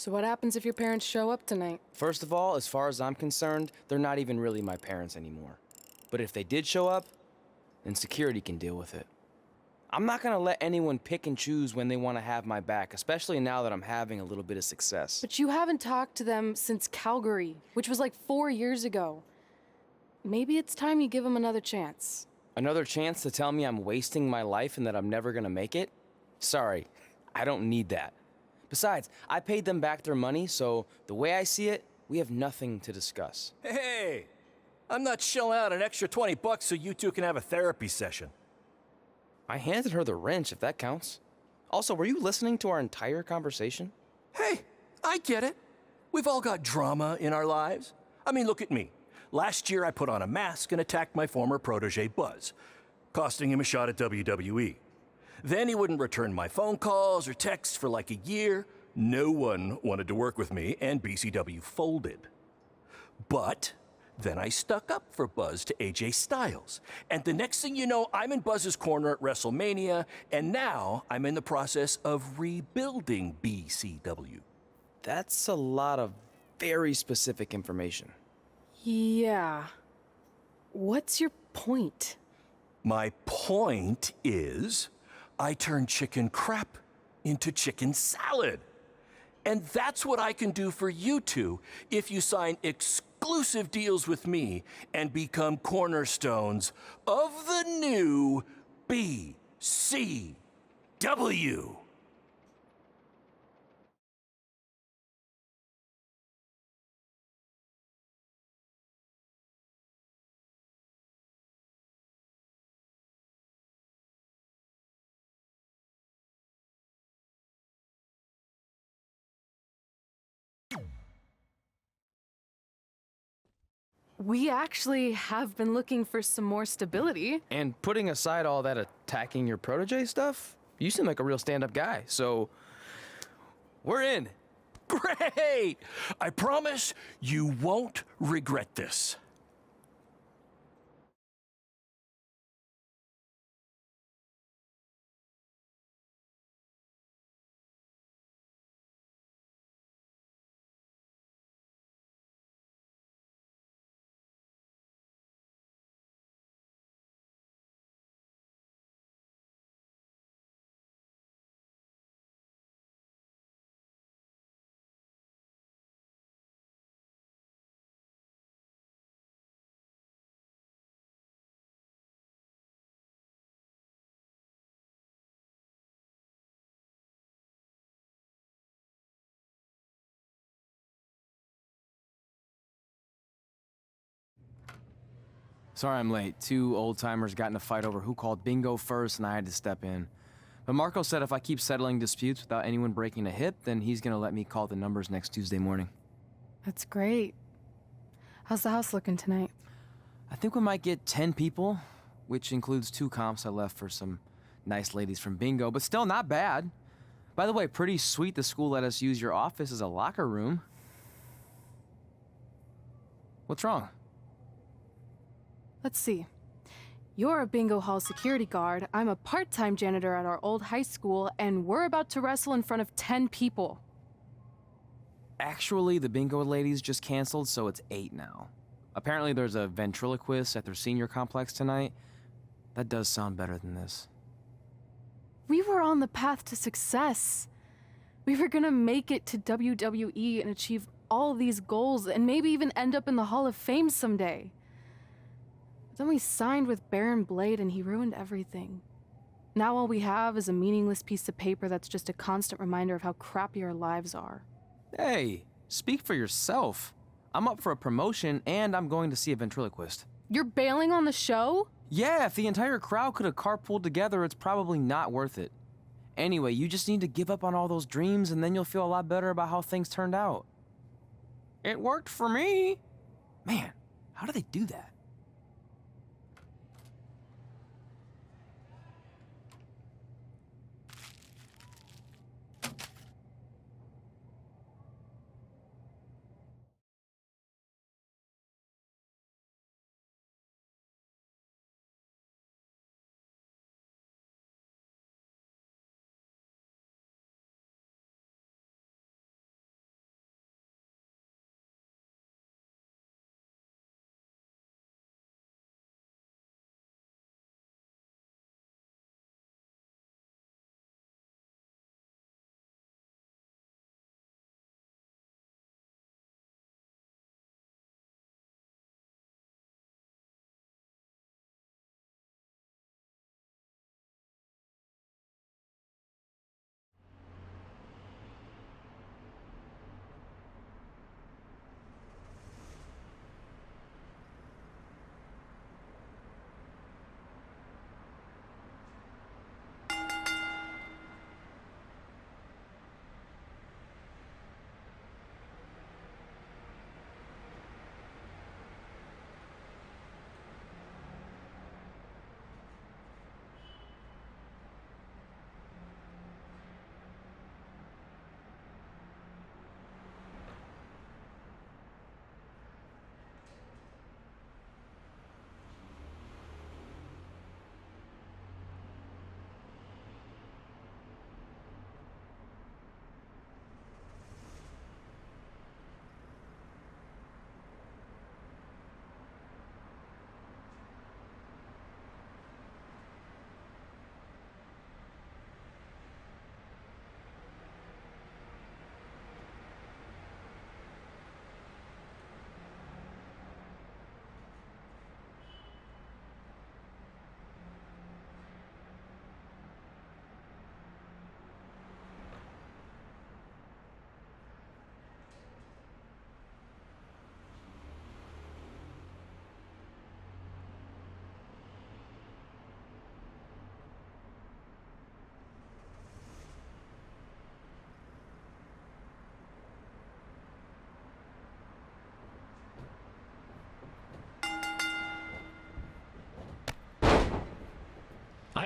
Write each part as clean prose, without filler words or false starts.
So what happens if your parents show up tonight? First of all, as far as I'm concerned, they're not even really my parents anymore. But if they did show up, then security can deal with it. I'm not gonna let anyone pick and choose when they want to have my back, especially now that I'm having a little bit of success. But you haven't talked to them since Calgary, which was like 4 years ago. Maybe it's time you give them another chance. Another chance to tell me I'm wasting my life and that I'm never gonna make it? Sorry, I don't need that. Besides, I paid them back their money, so the way I see it, we have nothing to discuss. Hey, I'm not shelling out an extra 20 bucks so you two can have a therapy session. I handed her the wrench, if that counts. Also, were you listening to our entire conversation? Hey, I get it. We've all got drama in our lives. I mean, look at me. Last year, I put on a mask and attacked my former protege, Buzz, costing him a shot at WWE. Then he wouldn't return my phone calls or texts for like a year. No one wanted to work with me, and BCW folded. But then I stuck up for Buzz to AJ Styles. And the next thing you know, I'm in Buzz's corner at WrestleMania, and now I'm in the process of rebuilding BCW. That's a lot of very specific information. Yeah. What's your point? My point is, I turned chicken crap into chicken salad. And that's what I can do for you two if you sign exclusive deals with me and become cornerstones of the new BCW. We actually have been looking for some more stability. And putting aside all that attacking your protege stuff, you seem like a real stand-up guy, so we're in. Great! I promise you won't regret this. Sorry I'm late. Two old-timers got in a fight over who called bingo first, and I had to step in. But Marco said if I keep settling disputes without anyone breaking a hip, then he's gonna let me call the numbers next Tuesday morning. That's great. How's the house looking tonight? I think we might get 10 people, which includes 2 comps I left for some nice ladies from bingo, but still not bad. By the way, pretty sweet the school let us use your office as a locker room. What's wrong? Let's see. You're a bingo hall security guard, I'm a part-time janitor at our old high school, and we're about to wrestle in front of 10 people. Actually, the bingo ladies just canceled, so it's 8 now. Apparently there's a ventriloquist at their senior complex tonight. That does sound better than this. We were on the path to success. We were gonna make it to WWE and achieve all these goals and maybe even end up in the Hall of Fame someday. Then we signed with Baron Blade and he ruined everything. Now all we have is a meaningless piece of paper that's just a constant reminder of how crappy our lives are. Hey, speak for yourself. I'm up for a promotion and I'm going to see a ventriloquist. You're bailing on the show? Yeah, if the entire crowd could have carpooled together, it's probably not worth it. Anyway, you just need to give up on all those dreams and then you'll feel a lot better about how things turned out. It worked for me. Man, how do they do that?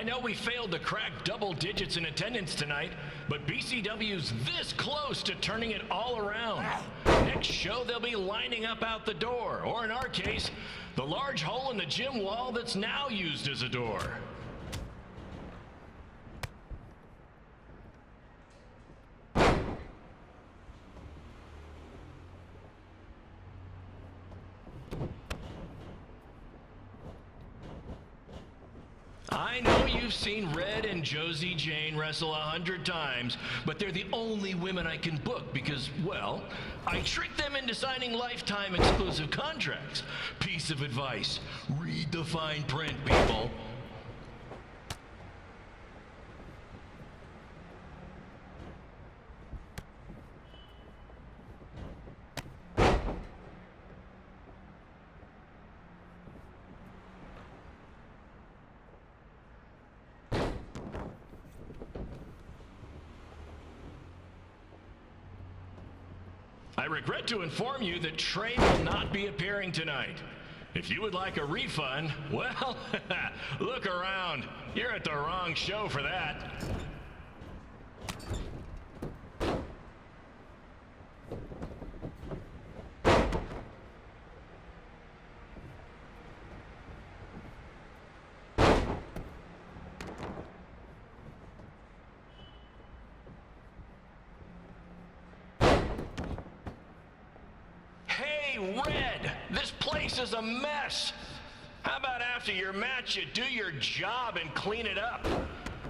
know we failed to crack double digits in attendance tonight, but BCW's this close to turning it all around. Next show, they'll be lining up out the door, or in our case, the large hole in the gym wall that's now used as a door. I know you've seen Red and Josie Jane wrestle 100 times, but they're the only women I can book because, well, I tricked them into signing lifetime exclusive contracts. Piece of advice: read the fine print, people. I regret to inform you that Trey will not be appearing tonight. If you would like a refund, well, look around. You're at the wrong show for that. Red, this place is a mess. How about after your match, you do your job and clean it up?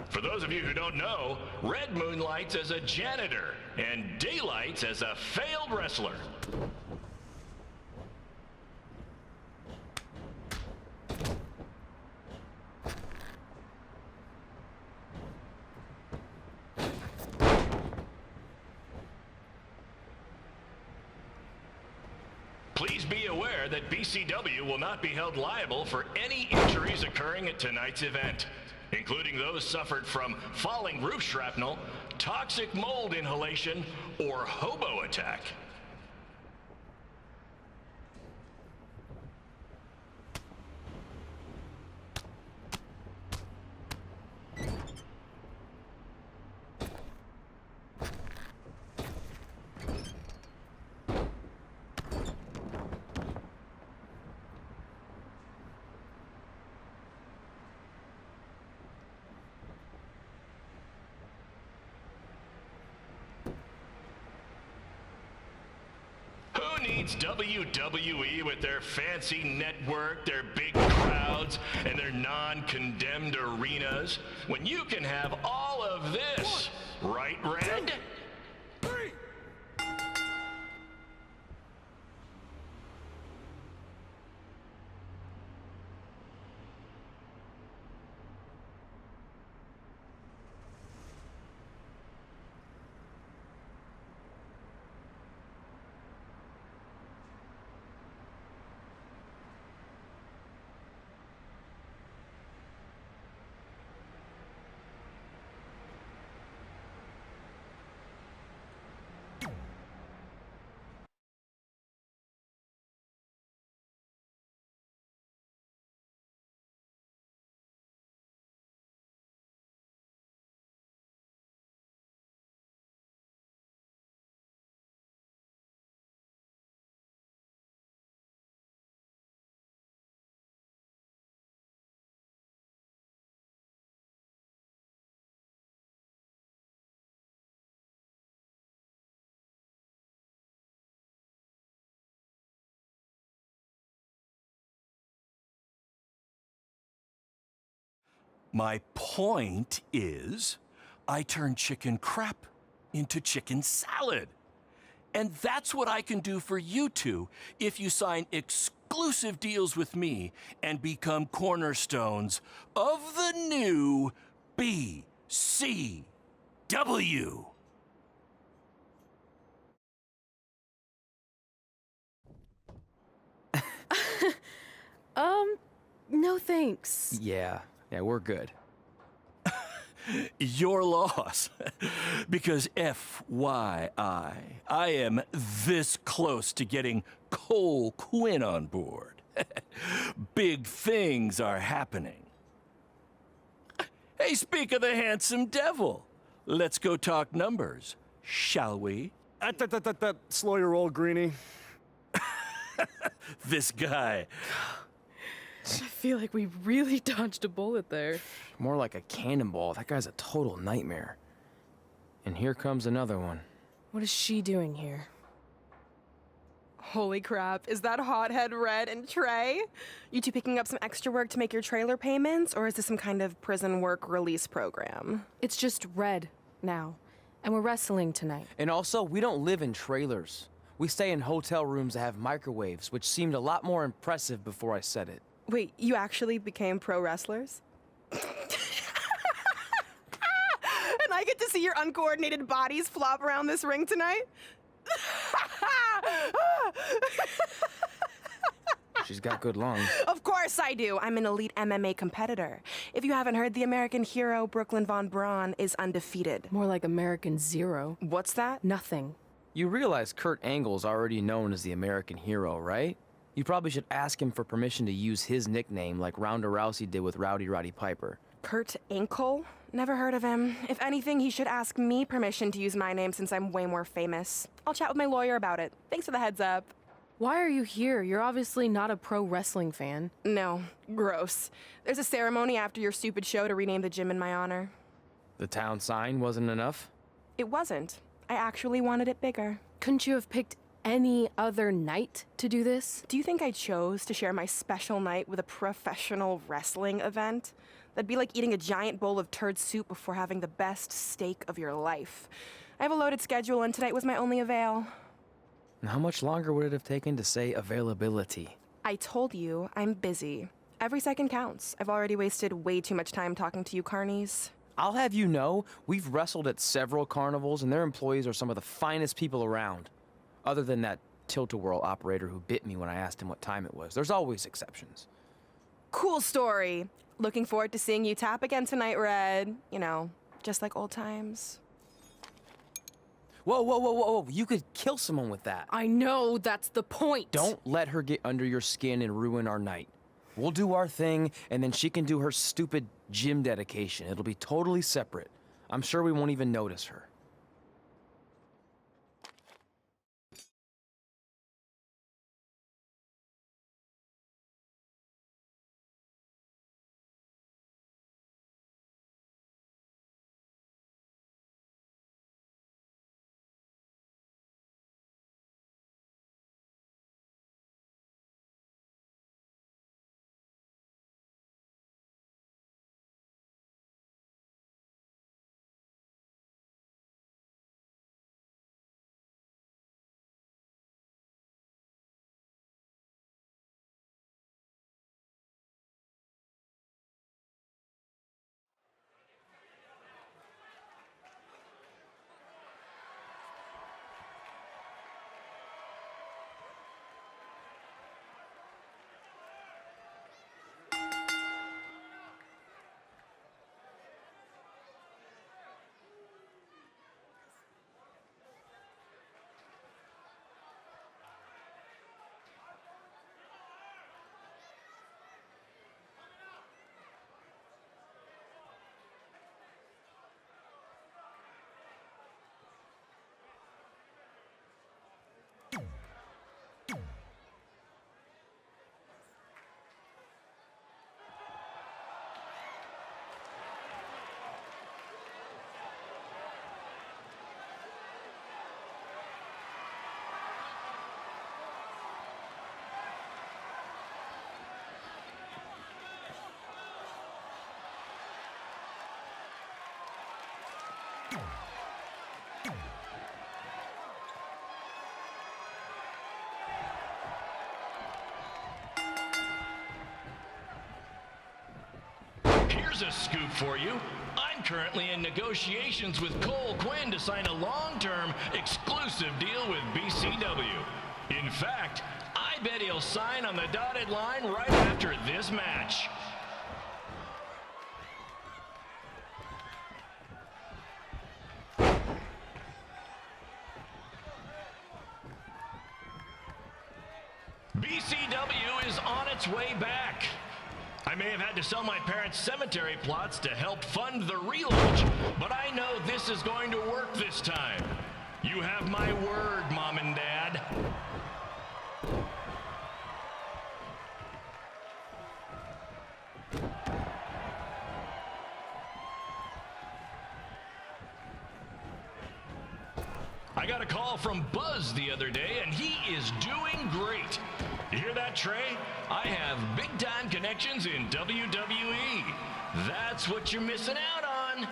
For those of you who don't know, Red moonlights as a janitor and daylights as a failed wrestler. Please be aware that BCW will not be held liable for any injuries occurring at tonight's event, including those suffered from falling roof shrapnel, toxic mold inhalation, or hobo attack. Needs WWE with their fancy network, their big crowds, and their non-condemned arenas, when you can have all of this, right, Red? My point is, I turn chicken crap into chicken salad. And that's what I can do for you two if you sign exclusive deals with me and become cornerstones of the new BCW. No thanks. Yeah, we're good. Your loss. Because FYI, I am this close to getting Cole Quinn on board. Big things are happening. Hey, speak of the handsome devil. Let's go talk numbers, shall we? Slow your roll, Greenie. This guy. I feel like we really dodged a bullet there. More like a cannonball. That guy's a total nightmare. And here comes another one. What is she doing here? Holy crap, is that hothead Red and Trey? You two picking up some extra work to make your trailer payments, or is this some kind of prison work release program? It's just Red now, and we're wrestling tonight. And also, we don't live in trailers. We stay in hotel rooms that have microwaves, which seemed a lot more impressive before I said it. Wait, you actually became pro wrestlers? And I get to see your uncoordinated bodies flop around this ring tonight? She's got good lungs. Of course I do. I'm an elite MMA competitor. If you haven't heard, the American hero, Brooklyn Von Braun, is undefeated. More like American Zero. What's that? Nothing. You realize Kurt Angle's already known as the American hero, right? You probably should ask him for permission to use his nickname like Ronda Rousey did with Rowdy Roddy Piper. Kurt Angle? Never heard of him. If anything, he should ask me permission to use my name since I'm way more famous. I'll chat with my lawyer about it. Thanks for the heads up. Why are you here? You're obviously not a pro wrestling fan. No, gross. There's a ceremony after your stupid show to rename the gym in my honor. The town sign wasn't enough? It wasn't. I actually wanted it bigger. Couldn't you have picked any other night to do this? Do you think I chose to share my special night with a professional wrestling event? That'd be like eating a giant bowl of turd soup before having the best steak of your life. I have a loaded schedule, and tonight was my only avail. And how much longer would it have taken to say availability? I told you, I'm busy. Every second counts. I've already wasted way too much time talking to you carnies. I'll have you know, we've wrestled at several carnivals, and their employees are some of the finest people around. Other than that tilt-a-whirl operator who bit me when I asked him what time it was. There's always exceptions. Cool story. Looking forward to seeing you tap again tonight, Red. You know, just like old times. Whoa, whoa, whoa, whoa, whoa. You could kill someone with that. I know, that's the point. Don't let her get under your skin and ruin our night. We'll do our thing, and then she can do her stupid gym dedication. It'll be totally separate. I'm sure we won't even notice her. Here's a scoop for you. I'm currently in negotiations with Cole Quinn to sign a long-term exclusive deal with BCW. In fact, I bet he'll sign on the dotted line right after this match. BCW is on its way back. I may have had to sell my parents' cemetery plots to help fund the relaunch, but I know this is going to work this time. You have my word, Mom and Dad. I got a call from Buzz the other day, and he is doing great. You hear that, Trey? I have big-time connections in WWE. That's what you're missing out on.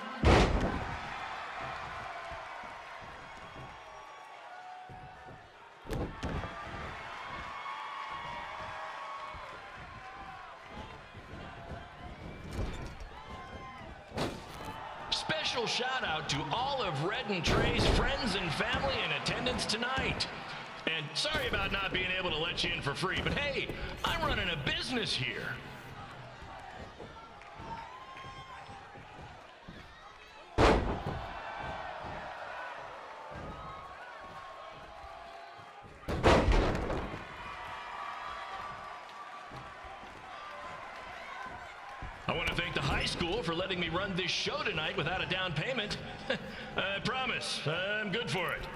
Special shout out to all of Red and Trey's friends and family in attendance tonight. And sorry about not being able to let you in for free, but hey, I'm running a business here. I want to thank the high school for letting me run this show tonight without a down payment. I promise, I'm good for it.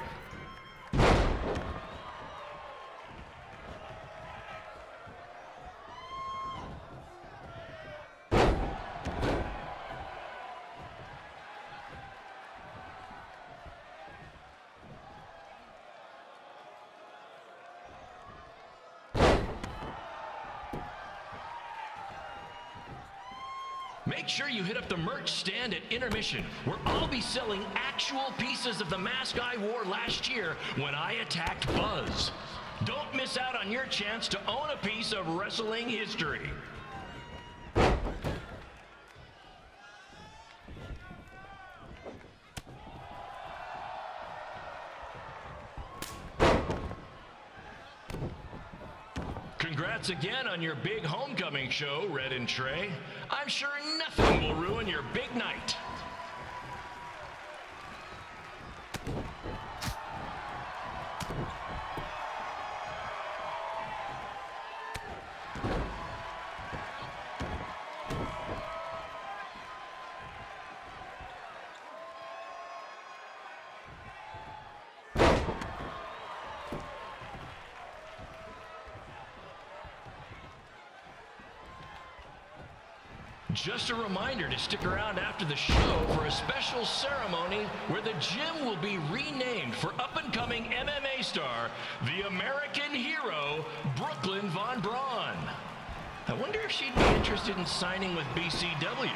Make sure you hit up the merch stand at intermission, where I'll be selling actual pieces of the mask I wore last year when I attacked Buzz. Don't miss out on your chance to own a piece of wrestling history. Congrats again on your big homecoming show, Red and Trey. I'm sure nothing will ruin your big night. Just a reminder to stick around after the show for a special ceremony where the gym will be renamed for up-and-coming MMA star, the American hero, Brooklyn Von Braun. I wonder if she'd be interested in signing with BCW.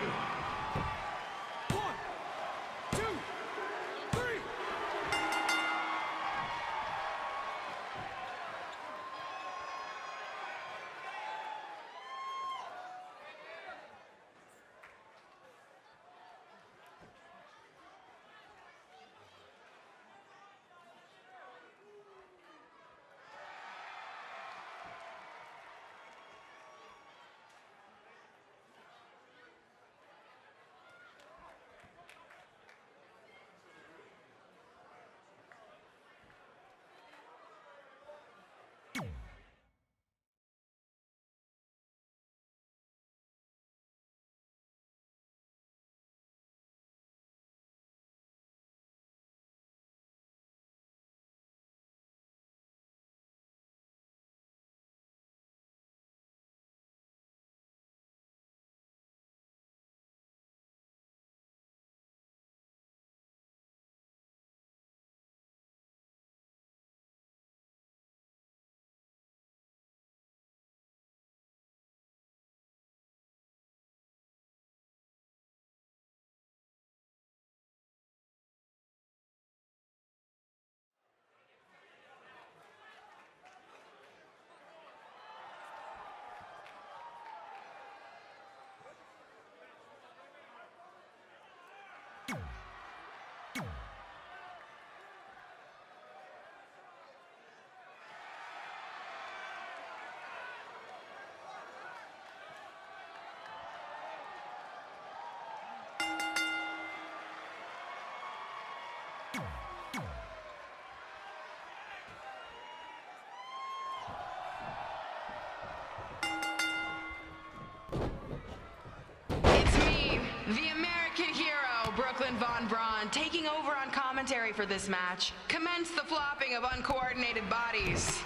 Von Braun taking over on commentary for this match. Commence the flopping of uncoordinated bodies.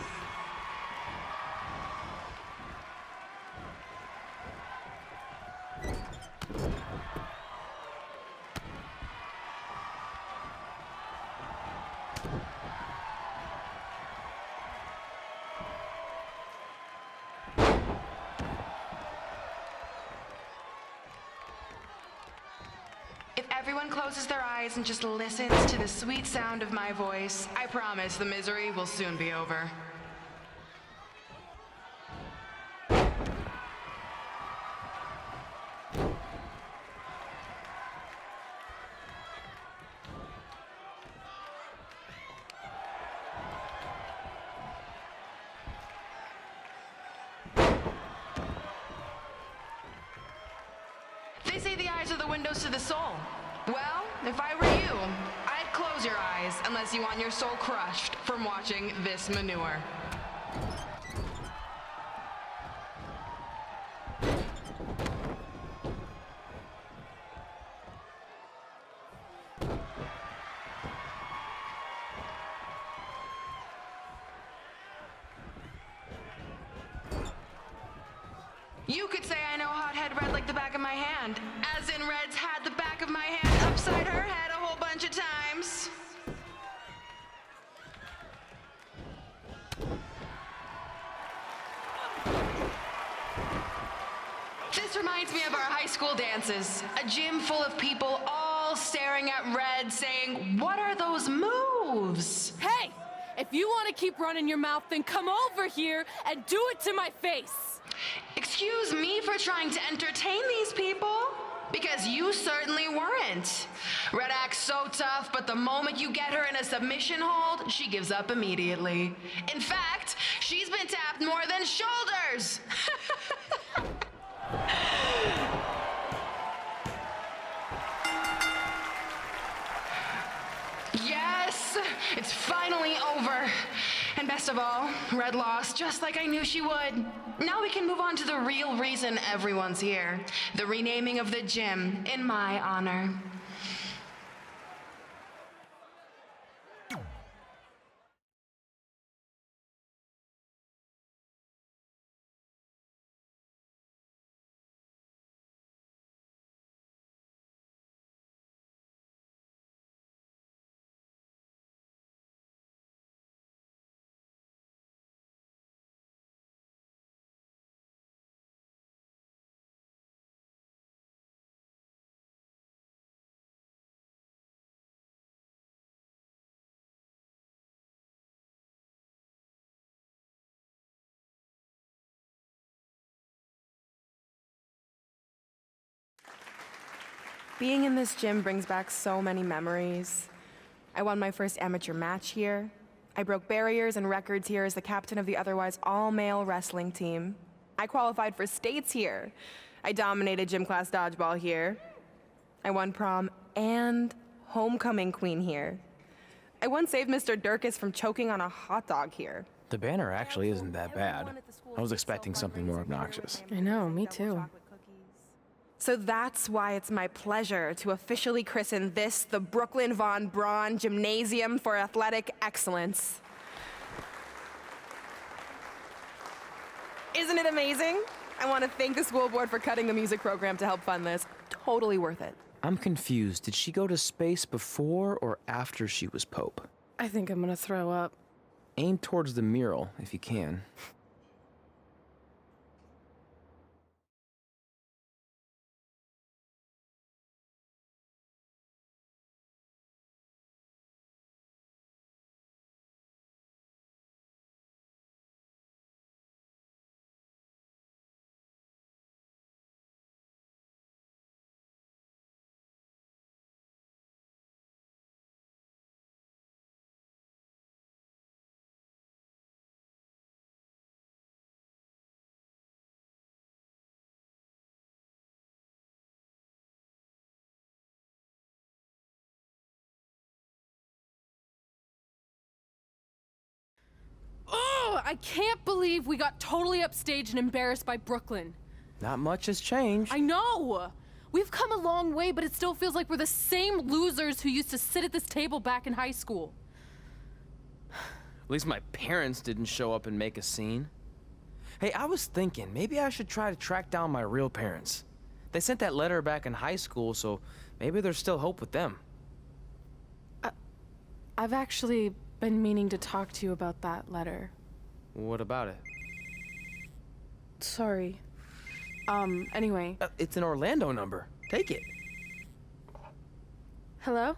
If everyone closes their eyes and just listens to the sweet sound of my voice, I promise the misery will soon be over. They say the eyes are the windows to the soul. Well, if I were you, I'd close your eyes unless you want your soul crushed from watching this manure. You could say I know hothead Red like the back of my hand, as in Red's had the back of my hand upside her head a whole bunch of times. This reminds me of our high school dances, a gym full of people all staring at Red saying, "What are those moves?" Hey! If you want to keep running your mouth, then come over here and do it to my face! Excuse me for trying to entertain these people? Because you certainly weren't. Red acts so tough, but the moment you get her in a submission hold, she gives up immediately. In fact, she's been tapped more than shoulders. Yes, it's finally over. And best of all, Red lost just like I knew she would. Now we can move on to the real reason everyone's here. The renaming of the gym in my honor. Being in this gym brings back so many memories. I won my first amateur match here. I broke barriers and records here as the captain of the otherwise all-male wrestling team. I qualified for states here. I dominated gym class dodgeball here. I won prom and homecoming queen here. I once saved Mr. Durkis from choking on a hot dog here. The banner actually isn't that bad. I was expecting something more obnoxious. I know, me too. So that's why it's my pleasure to officially christen this the Brooklyn Von Braun Gymnasium for Athletic Excellence. Isn't it amazing? I want to thank the school board for cutting the music program to help fund this. Totally worth it. I'm confused. Did she go to space before or after she was Pope? I think I'm gonna throw up. Aim towards the mural, if you can. Oh, I can't believe we got totally upstaged and embarrassed by Brooklyn. Not much has changed. I know! We've come a long way, but it still feels like we're the same losers who used to sit at this table back in high school. At least my parents didn't show up and make a scene. Hey, I was thinking, maybe I should try to track down my real parents. They sent that letter back in high school, so maybe there's still hope with them. I've actually been meaning to talk to you about that letter. What about it? Sorry. Anyway. It's an Orlando number. Take it. Hello?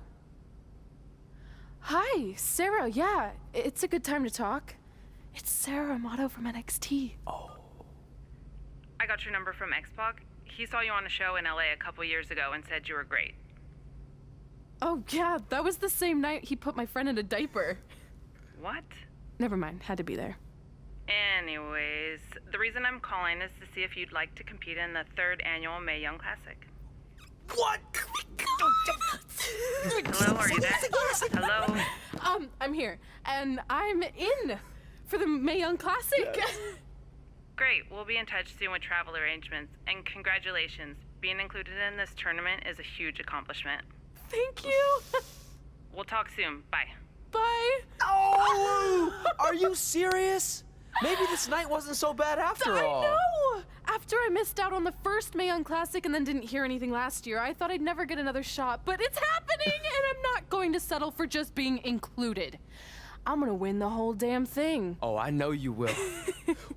Hi, Sarah. Yeah, it's a good time to talk. It's Sarah Amato from NXT. Oh. I got your number from X-Pac. He saw you on a show in LA a couple years ago and said you were great. Oh, yeah, that was the same night he put my friend in a diaper. What? Never mind, had to be there. Anyways, the reason I'm calling is to see if you'd like to compete in the 3rd annual Mae Young Classic. What? Hello, are you there? Hello? I'm here, and I'm in for the Mae Young Classic. Great, we'll be in touch soon with travel arrangements, and congratulations. Being included in this tournament is a huge accomplishment. Thank you. We'll talk soon. Bye. Bye. Oh! Are you serious? Maybe this night wasn't so bad after all. I know! After I missed out on the first Mae Young Classic and then didn't hear anything last year, I thought I'd never get another shot, but it's happening, and I'm not going to settle for just being included. I'm gonna win the whole damn thing. Oh, I know you will.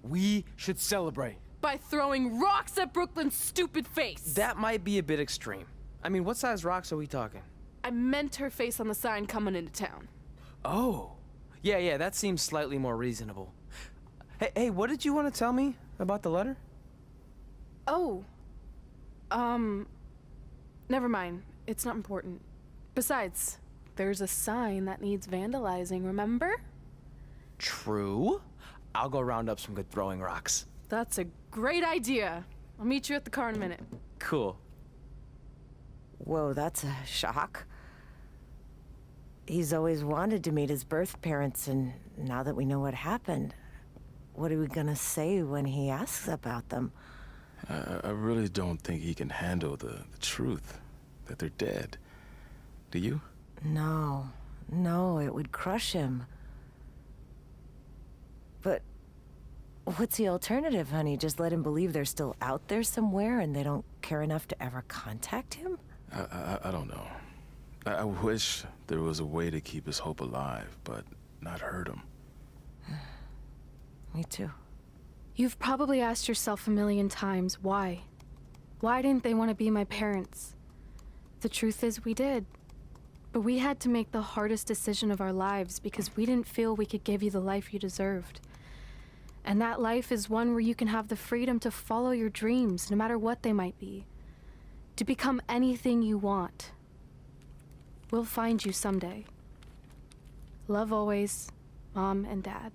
We should celebrate. By throwing rocks at Brooklyn's stupid face. That might be a bit extreme. I mean, what size rocks are we talking? I meant her face on the sign coming into town. Oh. Yeah, that seems slightly more reasonable. Hey, what did you want to tell me about the letter? Oh. Never mind. It's not important. Besides, there's a sign that needs vandalizing, remember? True. I'll go round up some good throwing rocks. That's a great idea. I'll meet you at the car in a minute. Cool. Whoa, that's a shock. He's always wanted to meet his birth parents, and now that we know what happened, what are we gonna say when he asks about them? I really don't think he can handle the truth, that they're dead. Do you? No, it would crush him. But what's the alternative, honey? Just let him believe they're still out there somewhere and they don't care enough to ever contact him? I don't know. I wish there was a way to keep his hope alive, but not hurt him. Me too. You've probably asked yourself a million times, why? Why didn't they want to be my parents? The truth is, we did. But we had to make the hardest decision of our lives because we didn't feel we could give you the life you deserved. And that life is one where you can have the freedom to follow your dreams, no matter what they might be. To become anything you want. We'll find you someday. Love always, Mom and Dad.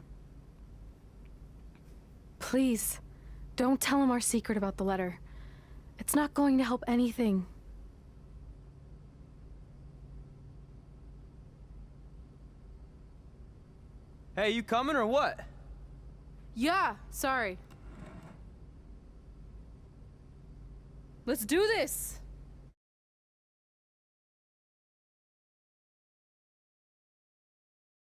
Please, don't tell him our secret about the letter. It's not going to help anything. Hey, you coming or what? Yeah, sorry. Let's do this!